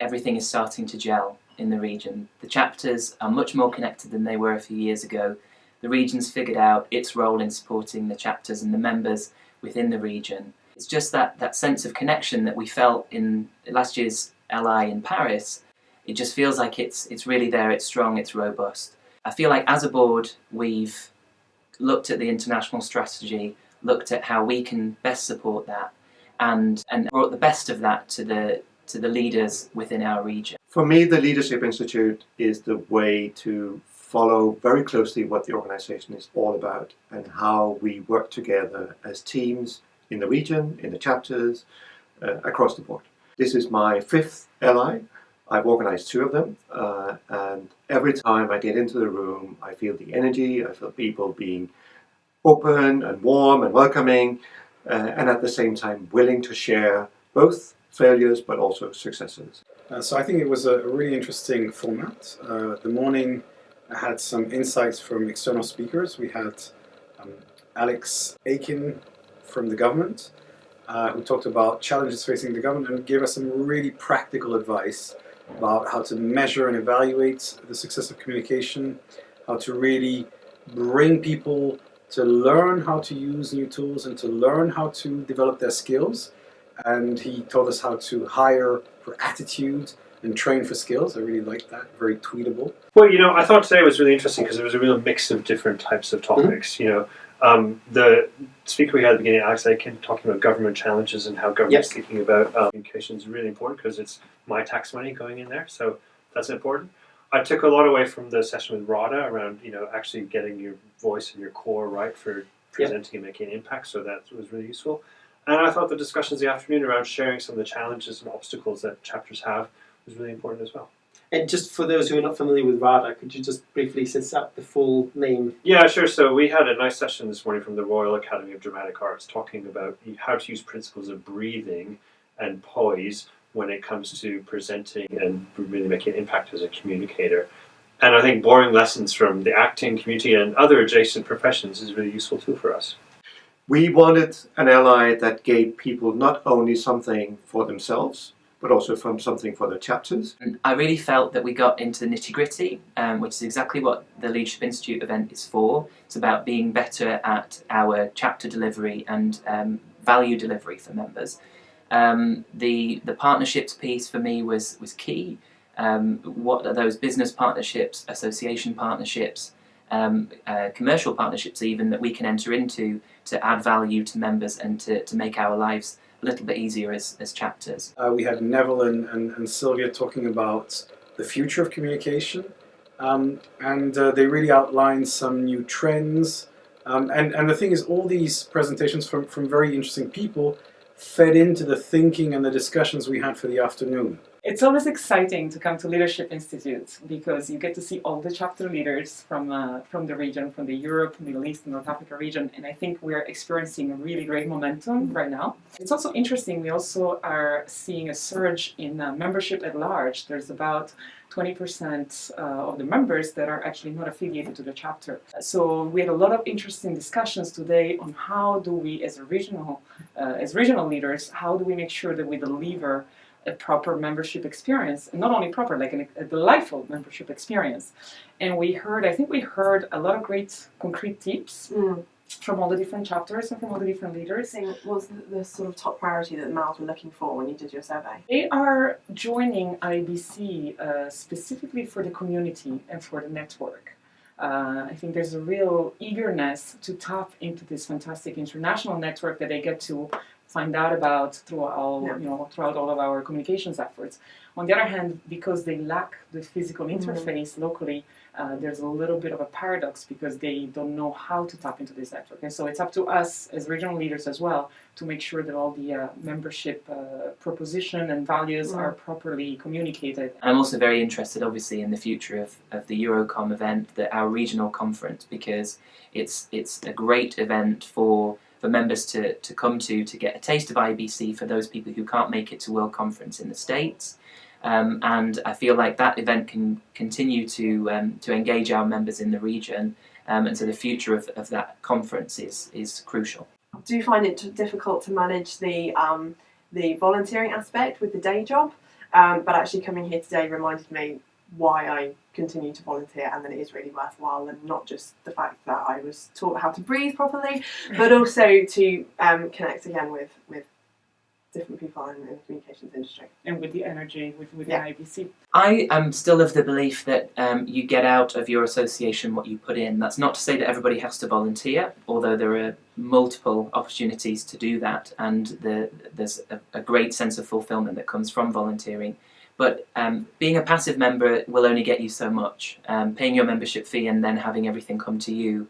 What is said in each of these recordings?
everything is starting to gel in the region. The chapters are much more connected than they were a few years ago. The region's figured out its role in supporting the chapters and the members within the region. It's just that sense of connection that we felt in last year's LI in Paris. It just feels like it's really there, it's strong, it's robust. I feel like as a board, we've looked at the international strategy, looked at how we can best support that, and brought the best of that to the leaders within our region. For me, the Leadership Institute is the way to follow very closely what the organisation is all about and how we work together as teams in the region, in the chapters, across the board. This is my 5th LI. I've organised 2 of them, and every time I get into the room, I feel the energy, I feel people being open and warm and welcoming, and at the same time willing to share both failures but also successes. So I think it was a really interesting format. The morning I had some insights from external speakers. We had Alex Aiken from the government, who talked about challenges facing the government and gave us some really practical advice about how to measure and evaluate the success of communication, how to really bring people to learn how to use new tools and to learn how to develop their skills. And he taught us how to hire for attitude and train for skills. I really liked that, very tweetable. Well, I thought today was really interesting because there was a real mix of different types of topics. The speaker we had at the beginning, Alex Aiken, talking about government challenges and how government's thinking about communication is really important because it's my tax money going in there, so that's important. I took a lot away from the session with Rada around, actually getting your voice and your core right for presenting and making an impact, so that was really useful. And I thought the discussions this afternoon around sharing some of the challenges and obstacles that chapters have was really important as well. And just for those who are not familiar with RADA, could you just briefly set up the full name? Yeah, sure. So we had a nice session this morning from the Royal Academy of Dramatic Arts talking about how to use principles of breathing and poise when it comes to presenting and really making an impact as a communicator. And I think borrowing lessons from the acting community and other adjacent professions is a really useful tool for us. We wanted an ally that gave people not only something for themselves, but also from something for the chapters. I really felt that we got into the nitty-gritty, which is exactly what the Leadership Institute event is for. It's about being better at our chapter delivery and value delivery for members. The partnerships piece for me was key. What are those business partnerships, association partnerships, commercial partnerships even, that we can enter into to add value to members and to make our lives a little bit easier as chapters. We had Neville and Sylvia talking about the future of communication, and they really outlined some new trends. And the thing is, all these presentations from very interesting people fed into the thinking and the discussions we had for the afternoon. It's always exciting to come to Leadership Institute because you get to see all the chapter leaders from the region, from the Europe, Middle East, and North Africa region, and I think we're experiencing a really great momentum right now. It's also interesting, we also are seeing a surge in membership at large. There's about 20% of the members that are actually not affiliated to the chapter. So we had a lot of interesting discussions today on how do we, as regional leaders, how do we make sure that we deliver a proper membership experience, and not only proper, like a delightful membership experience. And I think we heard a lot of great concrete tips from all the different chapters and from all the different leaders. What was the sort of top priority that the MALs were looking for when you did your survey? They are joining IABC specifically for the community and for the network. I think there's a real eagerness to tap into this fantastic international network that they get to find out about throughout all of our communications efforts. On the other hand, because they lack the physical interface locally, there's a little bit of a paradox because they don't know how to tap into this network. And so it's up to us as regional leaders as well to make sure that all the membership proposition and values are properly communicated. I'm also very interested, obviously, in the future of the Eurocom event, our regional conference, because it's a great event for members to come to get a taste of IBC for those people who can't make it to World Conference in the States. And I feel like that event can continue to engage our members in the region, and so the future of that conference is crucial. Do you find it difficult to manage the volunteering aspect with the day job? But actually coming here today reminded me why I continue to volunteer, and that it is really worthwhile, and not just the fact that I was taught how to breathe properly, but also to connect again with different people in the communications industry. And with the energy, with Yeah. the IABC. I am still of the belief that you get out of your association what you put in. That's not to say that everybody has to volunteer, although there are multiple opportunities to do that, and there's a great sense of fulfilment that comes from volunteering. But being a passive member will only get you so much. Paying your membership fee and then having everything come to you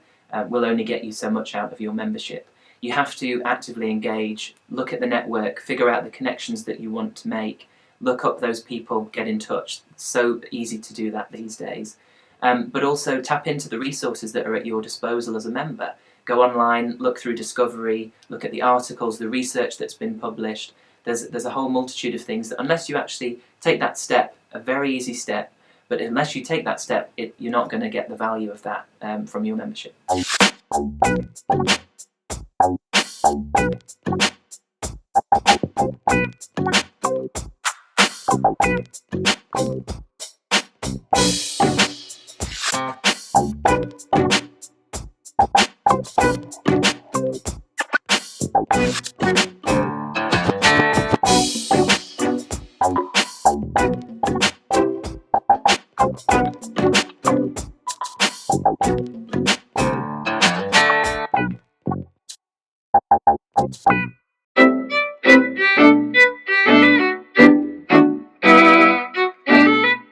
will only get you so much out of your membership. You have to actively engage, look at the network, figure out the connections that you want to make, look up those people, get in touch. It's so easy to do that these days. But also tap into the resources that are at your disposal as a member. Go online, look through Discovery, look at the articles, the research that's been published. There's a whole multitude of things that, unless you actually take that step, a very easy step, but unless you take that step, you're not going to get the value of that from your membership.